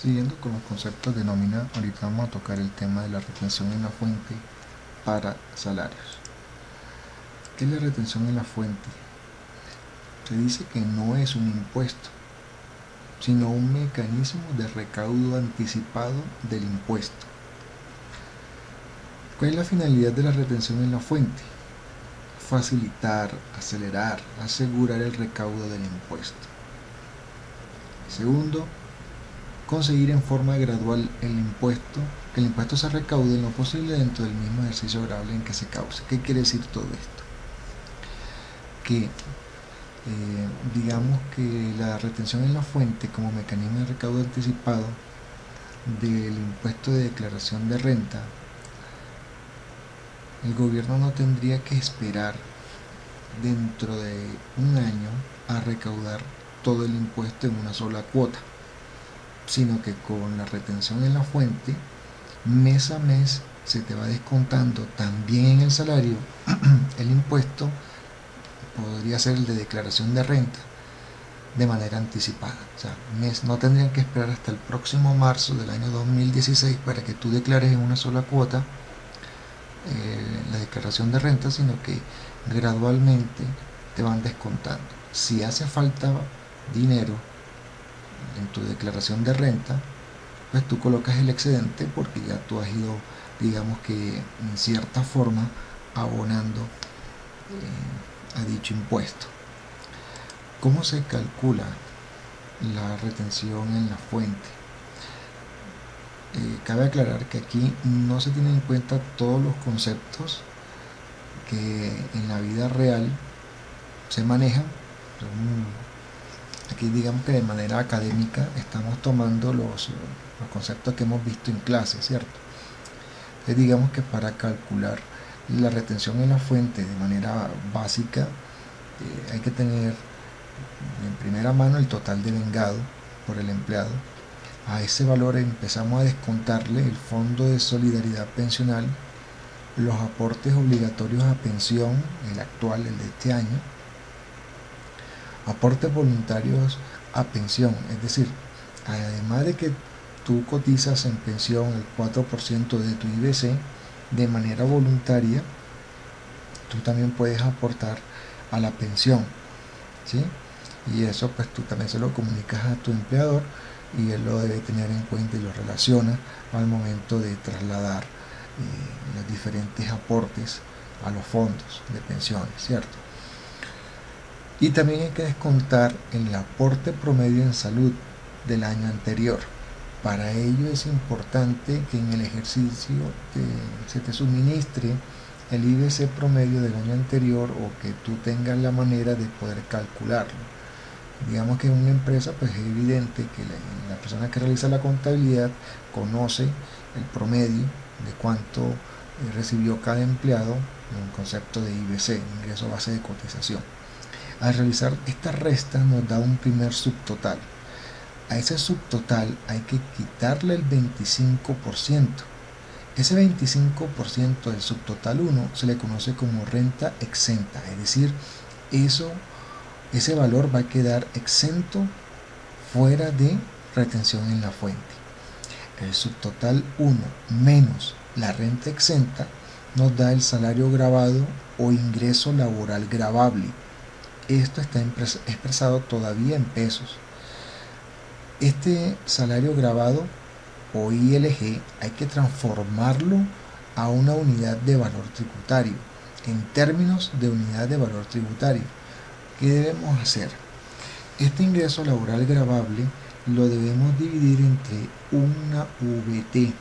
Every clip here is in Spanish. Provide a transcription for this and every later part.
Siguiendo con los conceptos de nómina, ahorita vamos a tocar el tema de la retención en la fuente para salarios. ¿Qué es la retención en la fuente? Se dice que no es un impuesto, sino un mecanismo de recaudo anticipado del impuesto. ¿Cuál es la finalidad de la retención en la fuente? Facilitar, acelerar, asegurar el recaudo del impuesto. Segundo, conseguir en forma gradual que el impuesto se recaude en lo posible dentro del mismo ejercicio grabable en que se cause. ¿Qué quiere decir todo esto? Que digamos que la retención en la fuente como mecanismo de recaudo anticipado del impuesto de declaración de renta, el gobierno no tendría que esperar dentro de un año a recaudar todo el impuesto en una sola cuota, sino que con la retención en la fuente, mes a mes se te va descontando también en el salario el impuesto. Podría ser el de declaración de renta de manera anticipada. O sea, no tendrían que esperar hasta el próximo marzo del año 2016 para que tú declares en una sola cuota la declaración de renta, sino que gradualmente te van descontando. Si hace falta dinero en tu declaración de renta, pues tú colocas el excedente porque ya tú has ido, digamos que en cierta forma, abonando a dicho impuesto. ¿Cómo se calcula la retención en la fuente? Cabe aclarar que aquí no se tienen en cuenta todos los conceptos que en la vida real se manejan. Aquí digamos que de manera académica estamos tomando los conceptos que hemos visto en clase, ¿cierto? Entonces digamos que para calcular la retención en la fuente de manera básica hay que tener en primera mano el total devengado por el empleado. A ese valor empezamos a descontarle el fondo de solidaridad pensional, los aportes obligatorios a pensión, el actual, el de este año, aportes voluntarios a pensión, es decir, además de que tú cotizas en pensión el 4% de tu IBC de manera voluntaria, tú también puedes aportar a la pensión, ¿sí? Y eso pues tú también se lo comunicas a tu empleador y él lo debe tener en cuenta y lo relaciona al momento de trasladar los diferentes aportes a los fondos de pensiones, ¿cierto? Y también hay que descontar el aporte promedio en salud del año anterior. Para ello es importante que en el ejercicio se te suministre el IBC promedio del año anterior o que tú tengas la manera de poder calcularlo. Digamos que en una empresa pues es evidente que la persona que realiza la contabilidad conoce el promedio de cuánto recibió cada empleado en un concepto de IBC, ingreso base de cotización. Al realizar esta resta nos da un primer subtotal. A ese subtotal hay que quitarle el 25%. Ese 25% del subtotal 1 se le conoce como renta exenta, es decir, ese valor va a quedar exento fuera de retención en la fuente. El subtotal 1 menos la renta exenta nos da el salario gravado o ingreso laboral gravable. Esto está expresado todavía en pesos. Este salario gravado o ILG hay que transformarlo a una unidad de valor tributario, en términos de unidad de valor tributario. ¿Qué debemos hacer? Este ingreso laboral gravable lo debemos dividir entre una VT.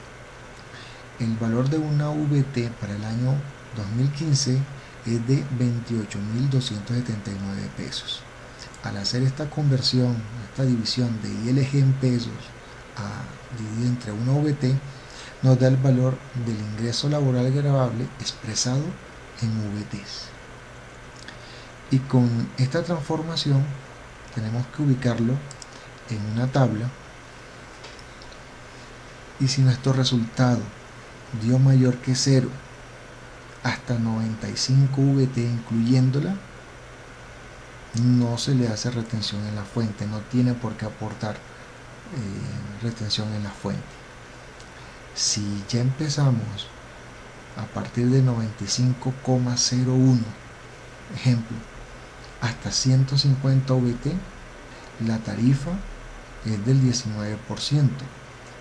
El valor de una VT para el año 2015 es de 28.279 pesos. Al hacer esta conversión, esta división de ILG en pesos dividido entre una VT, nos da el valor del ingreso laboral gravable expresado en VTs. Y con esta transformación tenemos que ubicarlo en una tabla, y si nuestro resultado dio mayor que 0 hasta 95 VT incluyéndola, no se le hace retención en la fuente, no tiene por qué aportar retención en la fuente. Si ya empezamos a partir de 95,01, ejemplo, hasta 150 VT, la tarifa es del 19%,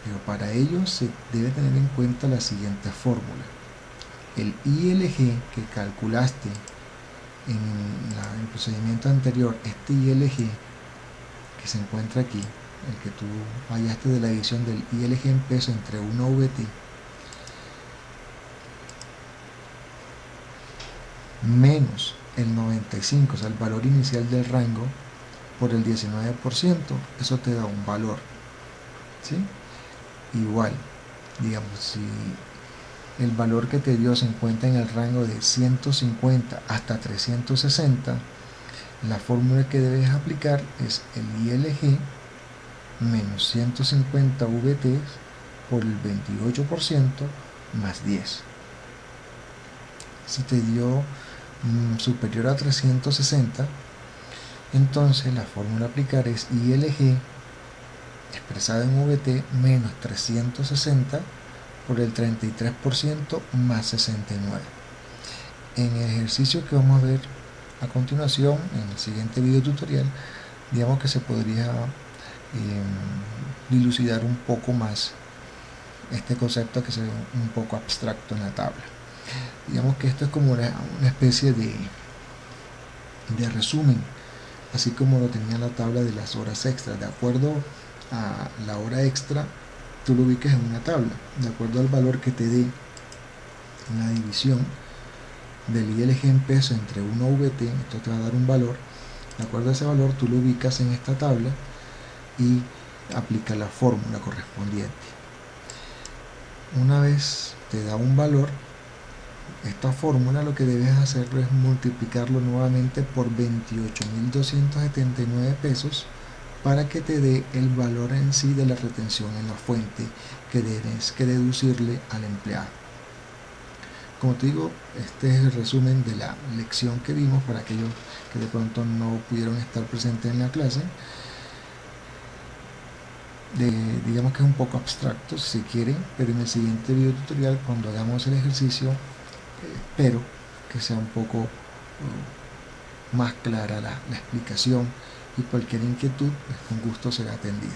pero para ello se debe tener en cuenta la siguiente fórmula. El ILG que calculaste en el procedimiento anterior, este ILG que se encuentra aquí, el que tú hallaste de la división del ILG en peso entre 1 VT menos el 95, o sea el valor inicial del rango, por el 19%, eso te da un valor, ¿sí? Igual, digamos, si el valor que te dio se encuentra en el rango de 150 hasta 360, la fórmula que debes aplicar es el ILG menos 150 VT por el 28% más 10. Si te dio superior a 360, entonces la fórmula a aplicar es ILG expresada en VT menos 360 por el 33% más 69. En el ejercicio que vamos a ver a continuación, en el siguiente video tutorial, digamos que se podría dilucidar un poco más este concepto que se ve un poco abstracto en la tabla. Digamos que esto es como una especie de resumen, así como lo tenía la tabla de las horas extras. De acuerdo a la hora extra, tú lo ubicas en una tabla, de acuerdo al valor que te dé en la división del ILG en peso entre 1 VT, esto te va a dar un valor. De acuerdo a ese valor, tú lo ubicas en esta tabla y aplica la fórmula correspondiente. Una vez te da un valor, esta fórmula lo que debes hacerlo es multiplicarlo nuevamente por 28.279 pesos para que te dé el valor en sí de la retención en la fuente que debes que deducirle al empleado. Como te digo, este es el resumen de la lección que vimos para aquellos que de pronto no pudieron estar presentes en la clase. Digamos que es un poco abstracto si se quiere, pero en el siguiente video tutorial, cuando hagamos el ejercicio, espero que sea un poco más clara la explicación, y cualquier inquietud pues, con gusto será atendida.